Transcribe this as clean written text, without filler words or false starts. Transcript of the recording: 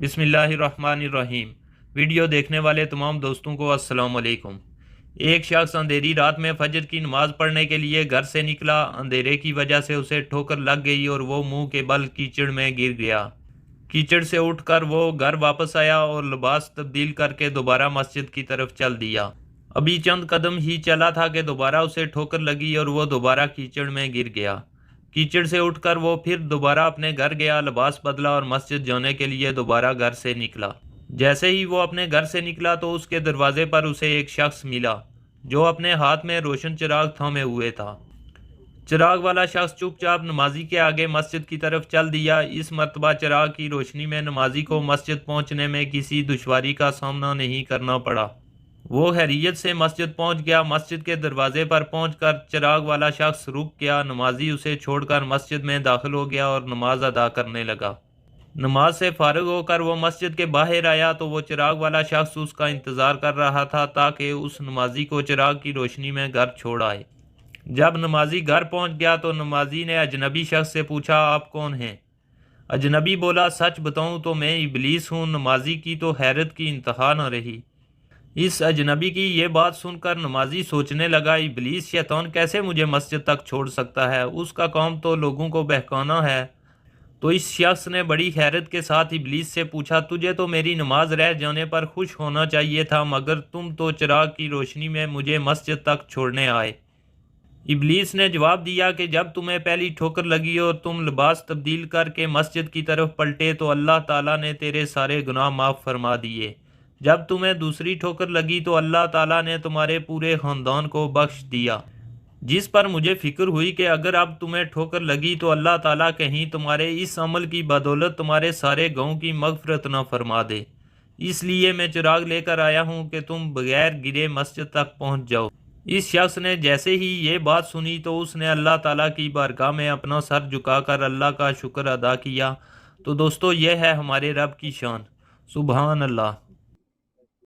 بسم اللہ الرحمن الرحیم۔ ویڈیو دیکھنے والے تمام دوستوں کو السلام علیکم۔ ایک شخص اندھیری رات میں فجر کی نماز پڑھنے کے لیے گھر سے نکلا۔ اندھیرے کی وجہ سے اسے ٹھوکر لگ گئی اور وہ منہ کے بل کیچڑ میں گر گیا۔ کیچڑ سے اٹھ کر وہ گھر واپس آیا اور لباس تبدیل کر کے دوبارہ مسجد کی طرف چل دیا۔ ابھی چند قدم ہی چلا تھا کہ دوبارہ اسے ٹھوکر لگی اور وہ دوبارہ کیچڑ میں گر گیا۔ کیچڑ سے اٹھ کر وہ پھر دوبارہ اپنے گھر گیا، لباس بدلا اور مسجد جانے کے لیے دوبارہ گھر سے نکلا۔ جیسے ہی وہ اپنے گھر سے نکلا تو اس کے دروازے پر اسے ایک شخص ملا جو اپنے ہاتھ میں روشن چراغ تھامے ہوئے تھا۔ چراغ والا شخص چپ چاپ نمازی کے آگے مسجد کی طرف چل دیا۔ اس مرتبہ چراغ کی روشنی میں نمازی کو مسجد پہنچنے میں کسی دشواری کا سامنا نہیں کرنا پڑا۔ وہ خیریت سے مسجد پہنچ گیا۔ مسجد کے دروازے پر پہنچ کر چراغ والا شخص رک گیا۔ نمازی اسے چھوڑ کر مسجد میں داخل ہو گیا اور نماز ادا کرنے لگا۔ نماز سے فارغ ہو کر وہ مسجد کے باہر آیا تو وہ چراغ والا شخص اس کا انتظار کر رہا تھا تاکہ اس نمازی کو چراغ کی روشنی میں گھر چھوڑ آئے۔ جب نمازی گھر پہنچ گیا تو نمازی نے اجنبی شخص سے پوچھا، آپ کون ہیں؟ اجنبی بولا، سچ بتاؤں تو میں ابلیس ہوں۔ نمازی کی تو حیرت کی انتہا نہ رہی۔ اس اجنبی کی یہ بات سن کر نمازی سوچنے لگا، ابلیس شیطان کیسے مجھے مسجد تک چھوڑ سکتا ہے؟ اس کا کام تو لوگوں کو بہکانا ہے۔ تو اس شخص نے بڑی حیرت کے ساتھ ابلیس سے پوچھا، تجھے تو میری نماز رہ جانے پر خوش ہونا چاہیے تھا، مگر تم تو چراغ کی روشنی میں مجھے مسجد تک چھوڑنے آئے۔ ابلیس نے جواب دیا کہ جب تمہیں پہلی ٹھوکر لگی اور تم لباس تبدیل کر کے مسجد کی طرف پلٹے تو اللہ تعالیٰ نے تیرے سارے گناہ معاف فرما دیے۔ جب تمہیں دوسری ٹھوکر لگی تو اللہ تعالیٰ نے تمہارے پورے خاندان کو بخش دیا۔ جس پر مجھے فکر ہوئی کہ اگر اب تمہیں ٹھوکر لگی تو اللہ تعالیٰ کہیں تمہارے اس عمل کی بدولت تمہارے سارے گاؤں کی مغفرت نہ فرما دے، اس لیے میں چراغ لے کر آیا ہوں کہ تم بغیر گرے مسجد تک پہنچ جاؤ۔ اس شخص نے جیسے ہی یہ بات سنی تو اس نے اللہ تعالیٰ کی بارگاہ میں اپنا سر جھکا کر اللہ کا شکر ادا کیا۔ تو دوستو، یہ ہے ہمارے رب کی شان۔ سبحان اللہ۔